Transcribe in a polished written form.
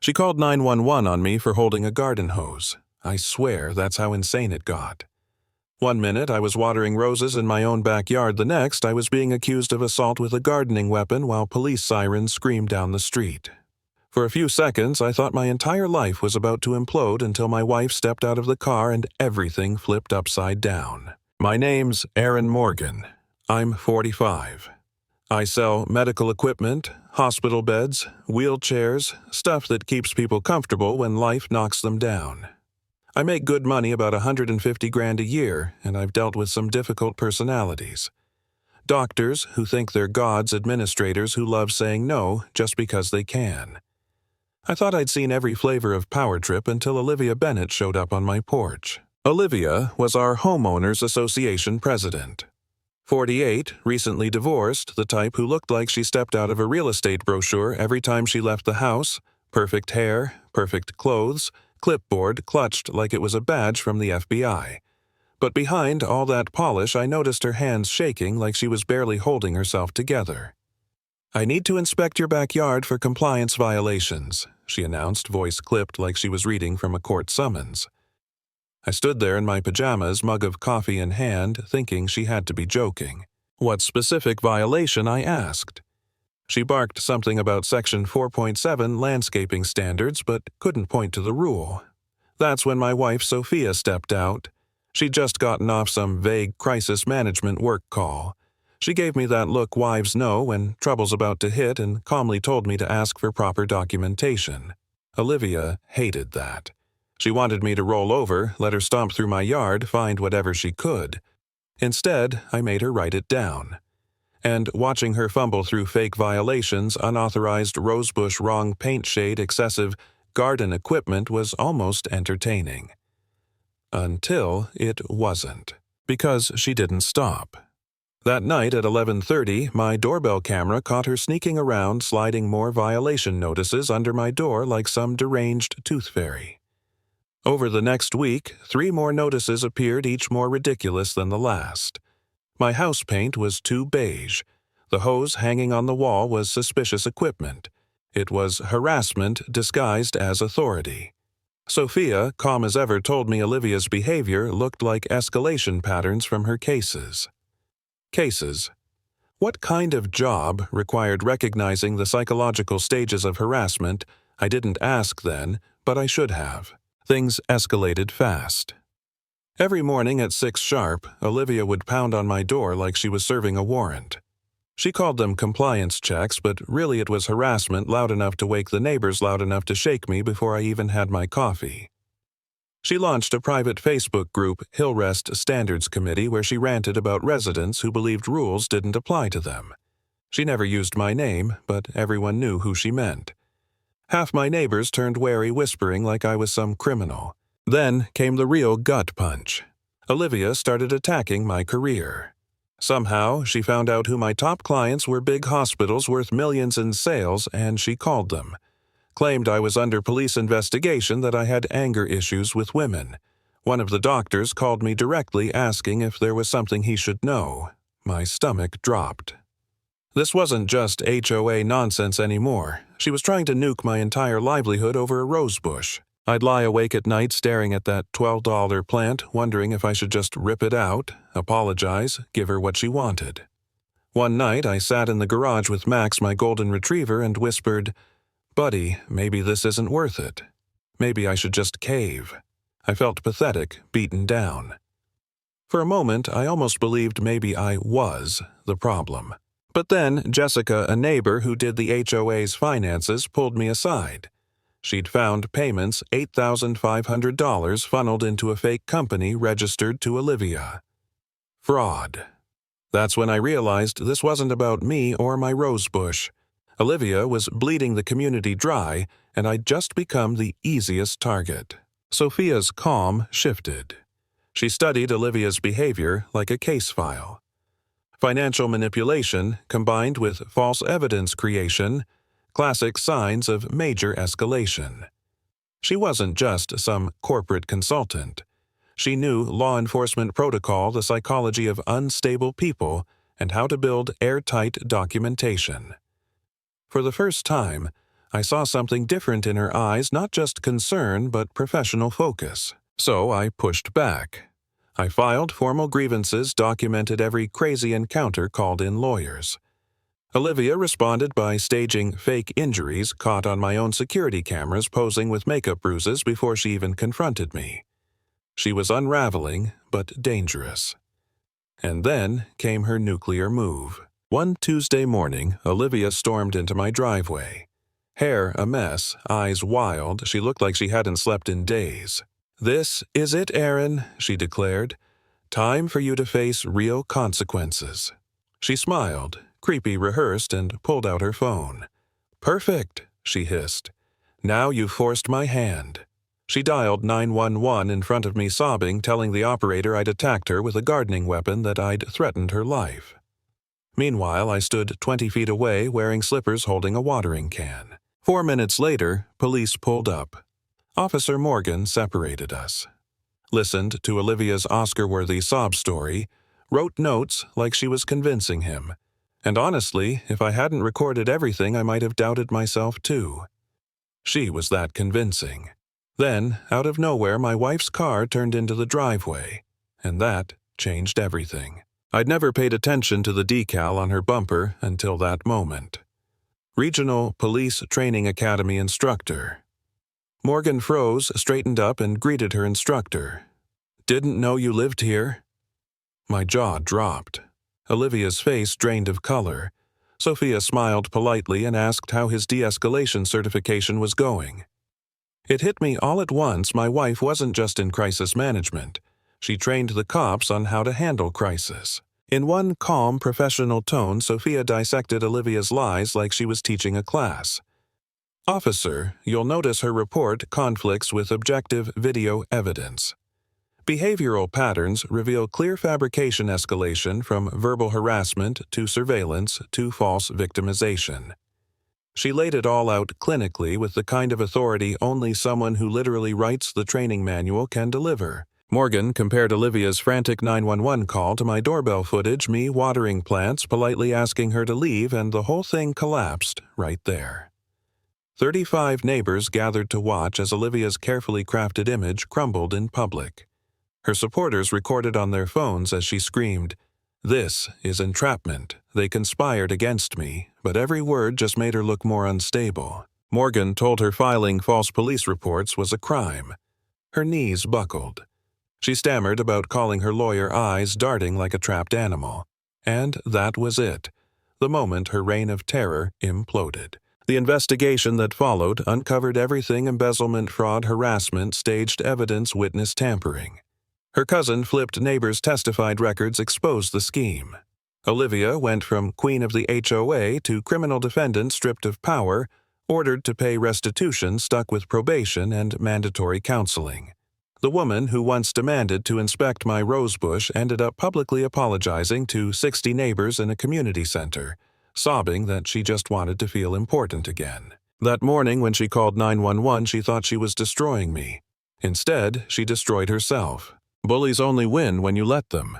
She called 911 on me for holding a garden hose. I swear that's how insane it got. One minute I was watering roses in my own backyard, the next I was being accused of assault with a gardening weapon while police sirens screamed down the street. For a few seconds I thought my entire life was about to implode until my wife stepped out of the car and everything flipped upside down. My name's Aaron Morgan. I'm 45. I sell medical equipment, hospital beds, wheelchairs, stuff that keeps people comfortable when life knocks them down. I make good money, about $150,000 a year, and I've dealt with some difficult personalities. Doctors who think they're gods, administrators who love saying no just because they can. I thought I'd seen every flavor of power trip until Olivia Bennett showed up on my porch. Olivia was our homeowners association president. 48, recently divorced, the type who looked like she stepped out of a real estate brochure every time she left the house, perfect hair, perfect clothes, clipboard clutched like it was a badge from the FBI. But behind all that polish, I noticed her hands shaking like she was barely holding herself together. "I need to inspect your backyard for compliance violations," she announced, voice clipped like she was reading from a court summons. I stood there in my pajamas, mug of coffee in hand, thinking she had to be joking. "What specific violation?" I asked. She barked something about Section 4.7 landscaping standards, but couldn't point to the rule. That's when my wife Sophia stepped out. She'd just gotten off some vague crisis management work call. She gave me that look wives know when trouble's about to hit and calmly told me to ask for proper documentation. Olivia hated that. She wanted me to roll over, let her stomp through my yard, find whatever she could. Instead, I made her write it down. And watching her fumble through fake violations, unauthorized rosebush wrong paint shade, excessive garden equipment was almost entertaining. Until it wasn't. Because she didn't stop. That night at 11:30, my doorbell camera caught her sneaking around, sliding more violation notices under my door like some deranged tooth fairy. Over the next week, 3 more notices appeared, each more ridiculous than the last. My house paint was too beige. The hose hanging on the wall was suspicious equipment. It was harassment disguised as authority. Sophia, calm as ever, told me Olivia's behavior looked like escalation patterns from her cases. Cases. What kind of job required recognizing the psychological stages of harassment? I didn't ask then, but I should have. Things escalated fast. Every morning at 6 sharp, Olivia would pound on my door like she was serving a warrant. She called them compliance checks, but really it was harassment loud enough to wake the neighbors, loud enough to shake me before I even had my coffee. She launched a private Facebook group, Hillrest Standards Committee, where she ranted about residents who believed rules didn't apply to them. She never used my name, but everyone knew who she meant. Half my neighbors turned wary, whispering like I was some criminal. Then came the real gut punch. Olivia started attacking my career. Somehow, she found out who my top clients were, big hospitals worth millions in sales, and she called them. Claimed I was under police investigation, that I had anger issues with women. One of the doctors called me directly asking if there was something he should know. My stomach dropped. This wasn't just HOA nonsense anymore. She was trying to nuke my entire livelihood over a rosebush. I'd lie awake at night staring at that $12 plant, wondering if I should just rip it out, apologize, give her what she wanted. One night, I sat in the garage with Max, my golden retriever, and whispered, "Buddy, maybe this isn't worth it. Maybe I should just cave." I felt pathetic, beaten down. For a moment, I almost believed maybe I was the problem. But then, Jessica, a neighbor who did the HOA's finances, pulled me aside. She'd found payments, $8,500, funneled into a fake company registered to Olivia. Fraud. That's when I realized this wasn't about me or my rosebush. Olivia was bleeding the community dry, and I'd just become the easiest target. Sophia's calm shifted. She studied Olivia's behavior like a case file. Financial manipulation combined with false evidence creation, classic signs of major escalation. She wasn't just some corporate consultant. She knew law enforcement protocol, the psychology of unstable people, and how to build airtight documentation. For the first time, I saw something different in her eyes, not just concern, but professional focus. So I pushed back. I filed formal grievances, documented every crazy encounter, called in lawyers. Olivia responded by staging fake injuries caught on my own security cameras, posing with makeup bruises before she even confronted me. She was unraveling, but dangerous. And then came her nuclear move. One Tuesday morning, Olivia stormed into my driveway. Hair a mess, eyes wild, she looked like she hadn't slept in days. "This is it, Aaron," she declared. "Time for you to face real consequences." She smiled, creepy rehearsed, and pulled out her phone. "Perfect," she hissed. "Now you've forced my hand." She dialed 911 in front of me, sobbing, telling the operator I'd attacked her with a gardening weapon, that I'd threatened her life. Meanwhile, I stood 20 feet away, wearing slippers, holding a watering can. 4 minutes later, police pulled up. Officer Morgan separated us. Listened to Olivia's Oscar-worthy sob story, wrote notes like she was convincing him. And honestly, if I hadn't recorded everything, I might have doubted myself too. She was that convincing. Then, out of nowhere, my wife's car turned into the driveway, and that changed everything. I'd never paid attention to the decal on her bumper until that moment. Regional Police Training Academy instructor. Morgan froze, straightened up, and greeted her instructor. "Didn't know you lived here." My jaw dropped. Olivia's face drained of color. Sophia smiled politely and asked how his de-escalation certification was going. It hit me all at once, my wife wasn't just in crisis management. She trained the cops on how to handle crisis. In one calm, professional tone, Sophia dissected Olivia's lies like she was teaching a class. "Officer, you'll notice her report conflicts with objective video evidence. Behavioral patterns reveal clear fabrication escalation from verbal harassment to surveillance to false victimization." She laid it all out clinically with the kind of authority only someone who literally writes the training manual can deliver. Morgan compared Olivia's frantic 911 call to my doorbell footage, me watering plants, politely asking her to leave, and the whole thing collapsed right there. 35 neighbors gathered to watch as Olivia's carefully crafted image crumbled in public. Her supporters recorded on their phones as she screamed, "This is entrapment. They conspired against me," but every word just made her look more unstable. Morgan told her filing false police reports was a crime. Her knees buckled. She stammered about calling her lawyer, eyes darting like a trapped animal. And that was it. The moment her reign of terror imploded. The investigation that followed uncovered everything: embezzlement, fraud, harassment, staged evidence, witness tampering. Her cousin flipped neighbors' testified records, exposed the scheme. Olivia went from queen of the HOA to criminal defendant stripped of power, ordered to pay restitution, stuck with probation and mandatory counseling. The woman who once demanded to inspect my rosebush ended up publicly apologizing to 60 neighbors in a community center, sobbing that she just wanted to feel important again. That morning when she called 911, she thought she was destroying me. Instead, she destroyed herself. Bullies only win when you let them.